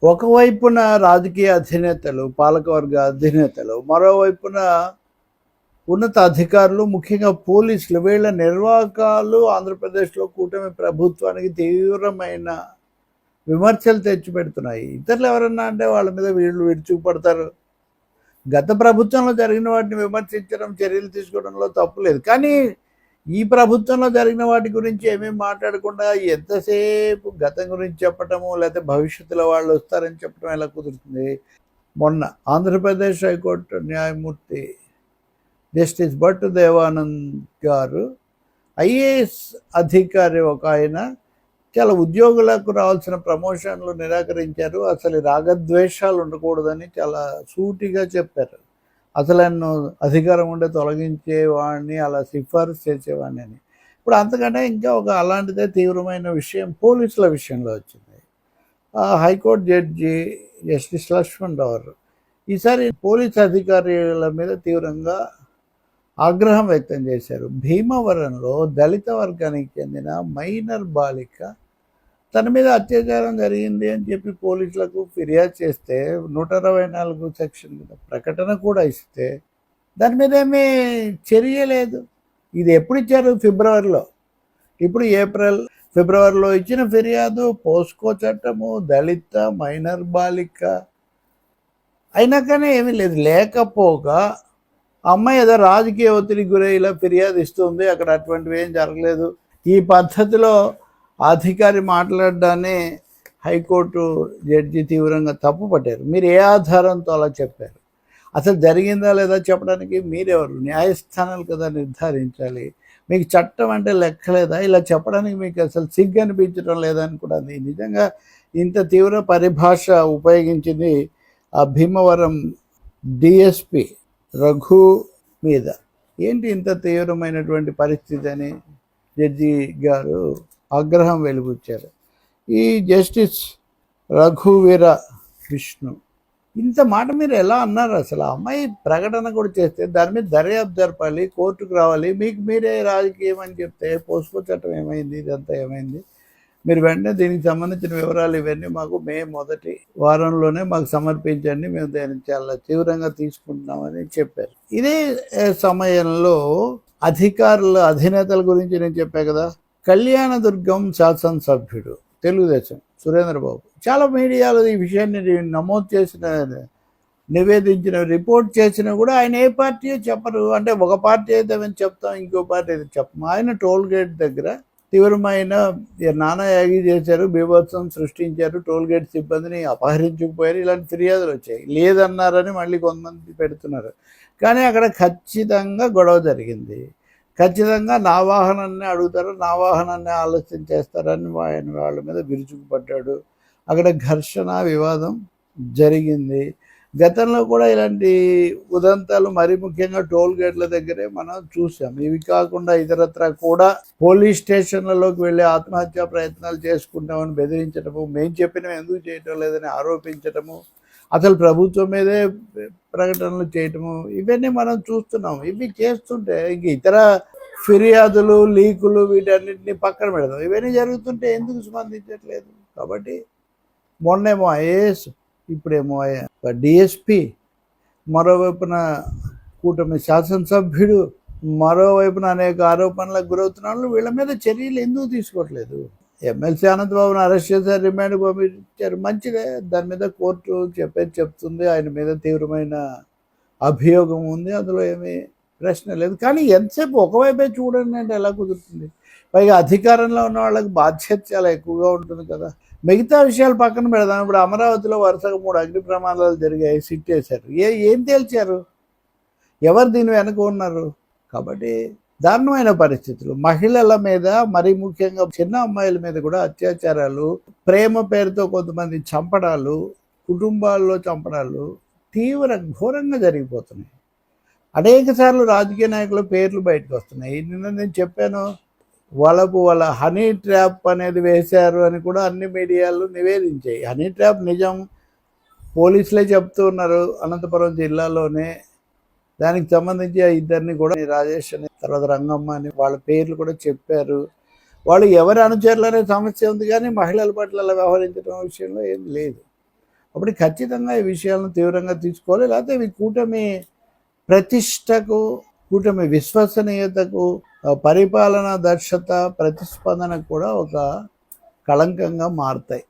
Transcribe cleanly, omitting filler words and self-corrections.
ఒకవైపున రాజకీయ అధినేతలు, పాలకవర్గ అధినేతలు, మరోవైపున ఉన్నత అధికారులు, ముఖ్యంగా పోలీసులు, వీళ్ళ నిర్వాహకాలు ఆంధ్రప్రదేశ్లో కూటమి ప్రభుత్వానికి తీవ్రమైన విమర్శలు తెచ్చిపెడుతున్నాయి. ఇతరులు ఎవరన్నా అంటే వాళ్ళ మీద వీళ్ళు విరుచుకుపడతారు. గత ప్రభుత్వంలో జరిగిన వాటిని విమర్శించడం, చర్యలు తీసుకోవడంలో తప్పు లేదు. కానీ ఈ ప్రభుత్వంలో జరిగిన వాటి గురించి ఏమేమి మాట్లాడకుండా ఎంతసేపు గతం గురించి చెప్పటము, లేకపోతే భవిష్యత్తులో వాళ్ళు వస్తారని చెప్పడం ఎలా కుదురుతుంది? మొన్న ఆంధ్రప్రదేశ్ హైకోర్టు న్యాయమూర్తి జస్టిస్ భట్టు దేవానంద్ గారు ఐఏఎస్ అధికారి ఒక ఆయన చాలా ఉద్యోగులకు రావాల్సిన ప్రమోషన్లు నిరాకరించారు. అసలు రాగద్వేషాలు ఉండకూడదని చాలా సూటిగా చెప్పారు. అసలు నన్ను అధికారం ఉండే తొలగించేవాడిని, అలా సిఫార్సు చేసేవాడిని అని. ఇప్పుడు అంతకంటే ఇంకా ఒక అలాంటిదే తీవ్రమైన విషయం పోలీసుల విషయంలో వచ్చింది. హైకోర్టు జడ్జి జస్టిస్ లక్ష్మణ్ రావు ఈసారి పోలీస్ అధికారుల మీద తీవ్రంగా ఆగ్రహం వ్యక్తం చేశారు. భీమవరంలో దళిత వర్గానికి చెందిన మైనర్ బాలిక తన మీద అత్యాచారం జరిగింది అని చెప్పి పోలీసులకు ఫిర్యాదు చేస్తే 124 సెక్షన్ మీద ప్రకటన కూడా ఇస్తే దాని మీద ఏమీ చర్య లేదు. ఇది ఎప్పుడు ఇచ్చారు? ఫిబ్రవరిలో. ఇప్పుడు ఏప్రిల్, ఫిబ్రవరిలో ఇచ్చిన ఫిర్యాదు పోస్కో చట్టము, దళిత మైనర్ బాలిక అయినా కానీ ఏమీ లేదు. లేకపోగా అమ్మాయి ఏదో రాజకీయ ఒత్తిడికి గురై ఇలా ఫిర్యాదు ఇస్తుంది, అక్కడ అటువంటివి ఏం జరగలేదు. ఈ పద్ధతిలో అధికారి మాట్లాడడాన్ని హైకోర్టు జడ్జి తీవ్రంగా తప్పు పట్టారు. మీరు ఏ ఆధారంతో అలా చెప్పారు? అసలు జరిగిందా లేదా చెప్పడానికి మీరెవరు? న్యాయస్థానాలు కదా నిర్ధారించాలి. మీకు చట్టం అంటే లెక్కలేదా? ఇలా చెప్పడానికి మీకు అసలు సిగ్గు అనిపించడం లేదని కూడా అది నిజంగా ఇంత తీవ్ర పరిభాష ఉపయోగించింది ఆ భీమవరం డిఎస్పి రఘు మీద. ఏంటి ఇంత తీవ్రమైనటువంటి పరిస్థితి అని జడ్జి గారు ఆగ్రహం వెలిబుచ్చారు. ఈ జస్టిస్ రఘువీర విష్ణు ఇంత మాట మీరు ఎలా అన్నారు? అసలు ఆ అమ్మాయి ప్రకటన కూడా చేస్తే దాని మీద దర్యాప్తు జరపాలి, కోర్టుకు రావాలి. మీకు మీరే రాజకీయం అని చెప్తే పోస్కో చట్టం ఏమైంది, ఇదంతా ఏమైంది? మీరు వెంటనే దీనికి సంబంధించిన వివరాలు ఇవన్నీ మాకు మే మొదటి వారంలోనే మాకు సమర్పించండి, మేము దాన్ని చాలా తీవ్రంగా తీసుకుంటున్నామని చెప్పారు. ఇదే సమయంలో అధికారుల అధినేతల గురించి నేను చెప్పాను కదా. కళ్యాణదుర్గం శాసనసభ్యుడు తెలుగుదేశం సురేంద్రబాబు చాలా మీడియాలో ఈ విషయాన్ని నమోదు చేసిన, నివేదించిన, రిపోర్ట్ చేసినా కూడా ఆయన ఏ పార్టీయో చెప్పరు. అంటే ఒక పార్టీ అయితే మేము చెప్తాం, ఇంకో పార్టీ అయితే చెప్పము. ఆయన టోల్ గేట్ దగ్గర తీవ్రమైన నానాయాగి చేశారు, బీభత్సం సృష్టించారు, టోల్ గేట్ సిబ్బందిని అపహరించుకుపోయారు, ఇలాంటి ఫిర్యాదులు వచ్చాయి. లేదన్నారని మళ్ళీ కొంతమంది పెడుతున్నారు. కానీ అక్కడ ఖచ్చితంగా గొడవ జరిగింది. ఖచ్చితంగా నా వాహనాన్ని అడుగుతారు, నా వాహనాన్ని ఆలస్యం చేస్తారని ఆయన వాళ్ళ మీద విరుచుకుపడ్డాడు. అక్కడ ఘర్షణ, వివాదం జరిగింది. గతంలో కూడా ఇలాంటి ఉదంతాలు మరీ ముఖ్యంగా టోల్ గేట్ల దగ్గరే మనం చూసాం. ఇవి కాకుండా ఇతరత్రా కూడా పోలీస్ స్టేషన్లలోకి వెళ్ళి ఆత్మహత్యా ప్రయత్నాలు చేసుకుంటామని బెదిరించడము, మేము చెప్పినవి ఎందుకు చేయటం లేదని ఆరోపించటము, అసలు ప్రభుత్వం మీదే ప్రకటనలు చేయటము, ఇవన్నీ మనం చూస్తున్నాం. ఇవి చేస్తుంటే ఇంక ఇతర ఫిర్యాదులు, లీకులు వీటన్నిటిని పక్కన పెడదాం. ఇవన్నీ జరుగుతుంటే ఎందుకు స్పందించట్లేదు? కాబట్టి మొన్నేమో ఐఏఎస్, ఇప్పుడేమో డిఎస్పి, మరోవైపున కూటమి శాసనసభ్యుడు, మరోవైపున అనేక ఆరోపణలకు గురవుతున్న వాళ్ళు వీళ్ళ మీద చర్యలు ఎందుకు తీసుకోవట్లేదు? ఎమ్మెల్సీ అనంతబాబును అరెస్ట్ చేశారు, రిమాండ్ పంపించారు, మంచిదే. దాని మీద కోర్టు చెప్తుంది, ఆయన మీద తీవ్రమైన అభియోగం ఉంది, అందులో ఏమీ ప్రశ్న లేదు. కానీ ఎంతసేపు ఒకవైపే చూడండి అంటే ఎలా కుదురుతుంది? పైగా అధికారంలో ఉన్న వాళ్ళకి బాధ్యత చాలా ఎక్కువగా ఉంటుంది కదా. మిగతా విషయాలు పక్కన పెడదాం. ఇప్పుడు అమరావతిలో వరుసగా 3 అగ్ని ప్రమాదాలు జరిగాయి, సిట్ వేశారు. ఏం తేల్చారు? ఎవరు దీని వెనక ఉన్నారు? కాబట్టి దారుణమైన పరిస్థితులు. మహిళల మీద, మరీ ముఖ్యంగా చిన్న అమ్మాయిల మీద కూడా అత్యాచారాలు, ప్రేమ పేరుతో కొంతమంది చంపడాలు, కుటుంబాల్లో చంపడాలు ఘోరంగా జరిగిపోతున్నాయి. అనేక సార్లు రాజకీయ నాయకుల పేర్లు బయటకు వస్తున్నాయి. నిన్న నేను చెప్పాను, వాళ్ళ హనీ ట్రాప్ అనేది వేశారు అని కూడా అన్ని మీడియాలు నివేదించాయి. హనీ ట్రాప్ నిజం, పోలీసులే చెప్తూ ఉన్నారు. అనంతపురం జిల్లాలోనే దానికి సంబంధించి ఆ ఇద్దరిని కూడా రాజేష్ అని, తర్వాత రంగమ్మ అని వాళ్ళ పేర్లు కూడా చెప్పారు. వాళ్ళు ఎవరి అనుచరులు అనే సమస్య ఉంది, కానీ మహిళల పట్ల వ్యవహరించడం విషయంలో ఏం లేదు. అప్పుడు ఖచ్చితంగా ఈ విషయాలను తీవ్రంగా తీసుకోవాలి. లేకపోతే ఇవి కూటమి ప్రతిష్టకు, కూటమి విశ్వసనీయతకు, పరిపాలనా దక్షత, ప్రతిస్పందనకు కూడా ఒక కళంకంగా మారుతాయి.